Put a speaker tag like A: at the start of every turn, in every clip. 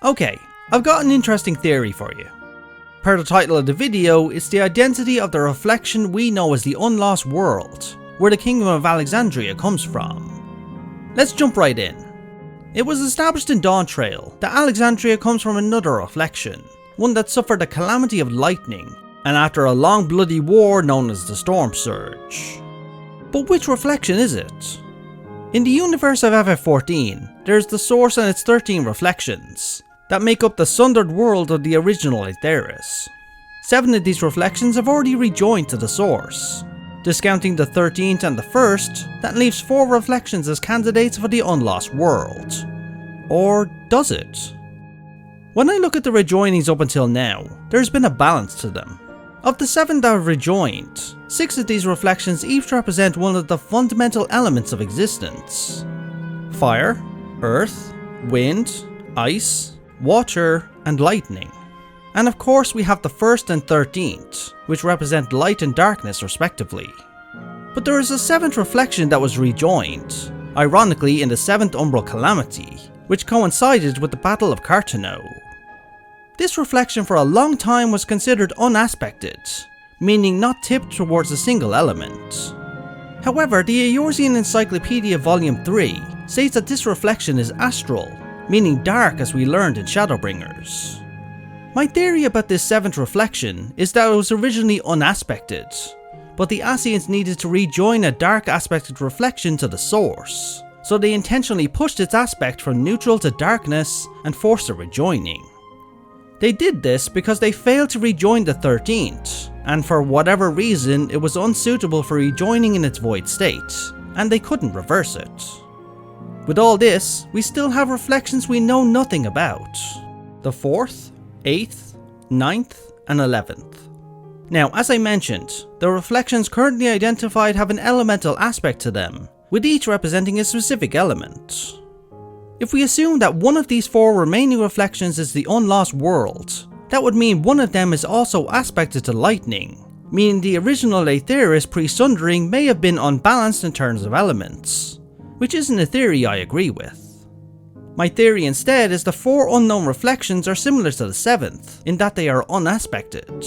A: Okay, I've got an interesting theory for you. Per the title of the video, it's the identity of the reflection we know as the unlost world, where the Kingdom of Alexandria comes from. Let's jump right in. It was established in Dawntrail that Alexandria comes from another reflection, one that suffered a calamity of lightning, and after a long bloody war known as the Storm Surge. But which reflection is it? In the universe of FF14, there is the source and its 13 reflections that make up the sundered world of the original Aetheris. 7 of these reflections have already rejoined to the source. Discounting the 13th and the 1st, that leaves 4 reflections as candidates for the unlost world. Or does it? When I look at the rejoinings up until now, there has been a balance to them. Of the 7 that have rejoined, 6 of these reflections each represent one of the fundamental elements of existence. Fire, earth, wind, ice, water, and lightning. And of course we have the 1st and 13th, which represent light and darkness respectively. But there is a 7th reflection that was rejoined, ironically in the 7th Umbral Calamity, which coincided with the Battle of Cartano. This reflection for a long time was considered unaspected, meaning not tipped towards a single element. However, the Eorzean Encyclopedia Volume 3 states that this reflection is astral, meaning dark as we learned in Shadowbringers. My theory about this 7th reflection is that it was originally unaspected, but the Ascians needed to rejoin a dark aspected reflection to the source, so they intentionally pushed its aspect from neutral to darkness and forced a rejoining. They did this because they failed to rejoin the 13th, and for whatever reason it was unsuitable for rejoining in its void state, and they couldn't reverse it. With all this, we still have reflections we know nothing about. The 4th, 8th, 9th, and 11th. Now, as I mentioned, the reflections currently identified have an elemental aspect to them, with each representing a specific element. If we assume that one of these 4 remaining reflections is the unlost world, that would mean one of them is also aspected to lightning, meaning the original Aetheris pre-sundering may have been unbalanced in terms of elements, which isn't a theory I agree with. My theory instead is the 4 unknown reflections are similar to the 7th, in that they are unaspected.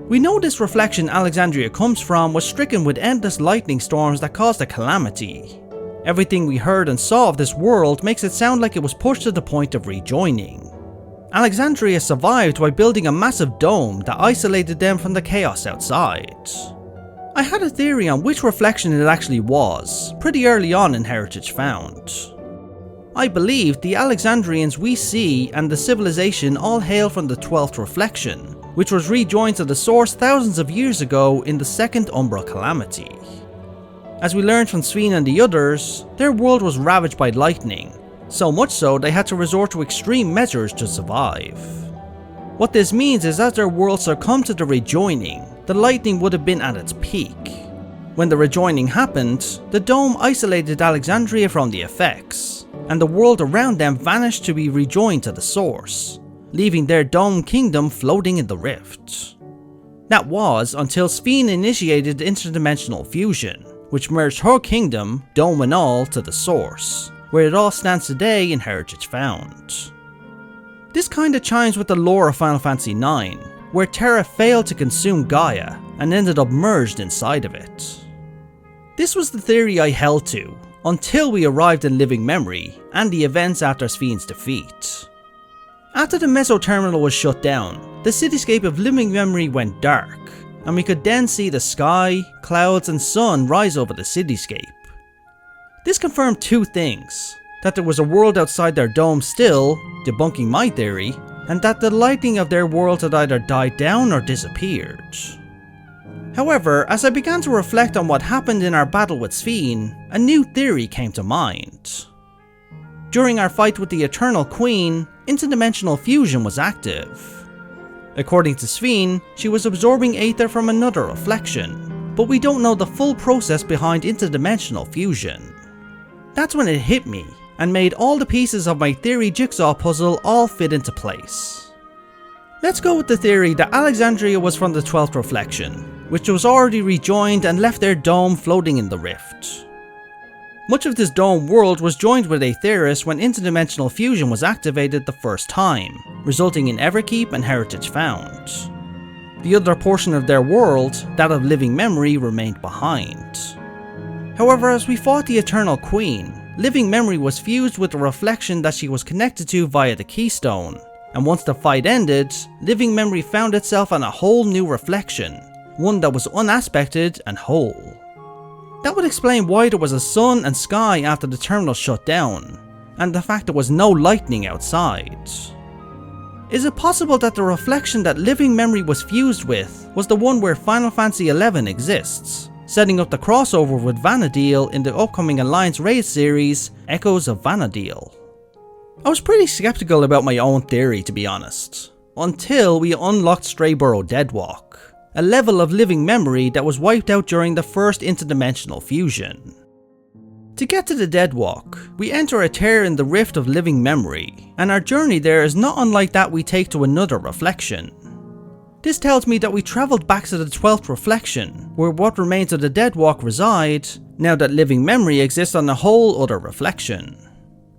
A: We know this reflection Alexandria comes from was stricken with endless lightning storms that caused a calamity. Everything we heard and saw of this world makes it sound like it was pushed to the point of rejoining. Alexandria survived by building a massive dome that isolated them from the chaos outside. I had a theory on which reflection it actually was, pretty early on in Heritage Found. I believe the Alexandrians we see and the civilization all hail from the 12th reflection, which was rejoined to the source thousands of years ago in the 2nd Umbral Calamity. As we learned from Sphene and the others, their world was ravaged by lightning, so much so they had to resort to extreme measures to survive. What this means is as their world succumbed to the rejoining, the lightning would have been at its peak. When the rejoining happened, the dome isolated Alexandria from the effects, and the world around them vanished to be rejoined to the source, leaving their dome kingdom floating in the rift. That was until Sphene initiated interdimensional fusion, which merged her kingdom, dome and all, to the source, where it all stands today in Heritage Found. This kinda chimes with the lore of Final Fantasy IX, where Terra failed to consume Gaia and ended up merged inside of it. This was the theory I held to, until we arrived in Living Memory and the events after Sphene's defeat. After the Meso Terminal was shut down, the cityscape of Living Memory went dark, and we could then see the sky, clouds and sun rise over the cityscape. This confirmed 2 things: that there was a world outside their dome still, debunking my theory, and that the lightning of their world had either died down or disappeared. However, as I began to reflect on what happened in our battle with Sphene, a new theory came to mind. During our fight with the Eternal Queen, interdimensional fusion was active. According to Sphene, she was absorbing aether from another reflection, but we don't know the full process behind interdimensional fusion. That's when it hit me, and made all the pieces of my theory jigsaw puzzle all fit into place. Let's go with the theory that Alexandria was from the 12th reflection, which was already rejoined and left their dome floating in the rift. Much of this dome world was joined with Aetheris when interdimensional fusion was activated the first time, resulting in Everkeep and Heritage found. The other portion of their world, that of living memory, remained behind. However, as we fought the Eternal Queen, living memory was fused with the reflection that she was connected to via the Keystone, and once the fight ended, living memory found itself on a whole new reflection, one that was unaspected and whole. That would explain why there was a sun and sky after the terminal shut down, and the fact there was no lightning outside. Is it possible that the reflection that living memory was fused with was the one where Final Fantasy XI exists, setting up the crossover with Vana'diel in the upcoming Alliance Raid series, Echoes of Vana'diel? I was pretty skeptical about my own theory, to be honest, until we unlocked Strayburrow Deadwalk, a level of living memory that was wiped out during the first interdimensional fusion. To get to the Deadwalk, we enter a tear in the rift of living memory, and our journey there is not unlike that we take to another reflection. This tells me that we travelled back to the 12th reflection, where what remains of the Deadwalk reside, now that living memory exists on a whole other reflection.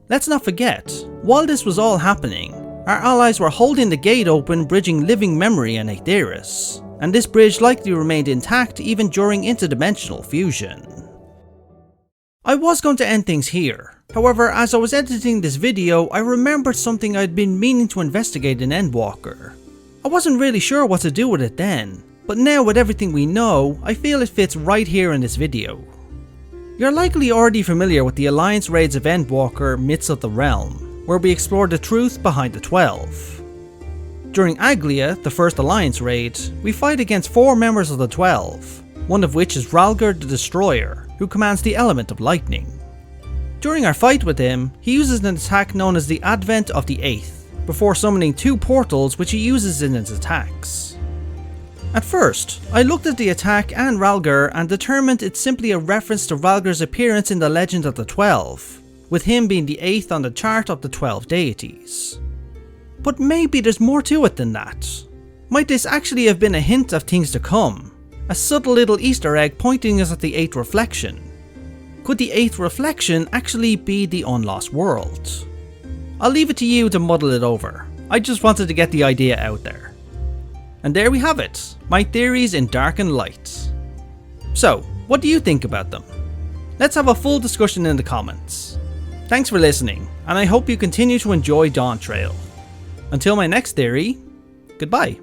A: Let's not forget, while this was all happening, our allies were holding the gate open bridging living memory and Aetheris, and this bridge likely remained intact even during interdimensional fusion. I was going to end things here, however as I was editing this video I remembered something I'd been meaning to investigate in Endwalker. I wasn't really sure what to do with it then, but now with everything we know, I feel it fits right here in this video. You're likely already familiar with the Alliance raids of Endwalker Myths of the Realm, where we explore the truth behind the 12. During Aglia, the first Alliance raid, we fight against 4 members of the 12, one of which is Rhalgr the Destroyer, who commands the element of lightning. During our fight with him, he uses an attack known as the Advent of the 8th, before summoning 2 portals which he uses in his attacks. At first, I looked at the attack and Rhalgr and determined it's simply a reference to Rhalgr's appearance in the Legend of the 12, with him being the 8th on the chart of the 12 deities. But maybe there's more to it than that. Might this actually have been a hint of things to come? A subtle little Easter egg pointing us at the 8th reflection? Could the 8th reflection actually be the unlost world? I'll leave it to you to muddle it over. I just wanted to get the idea out there. And there we have it, my theories in dark and light. So, what do you think about them? Let's have a full discussion in the comments. Thanks for listening, and I hope you continue to enjoy Dawntrail. Until my next theory, goodbye.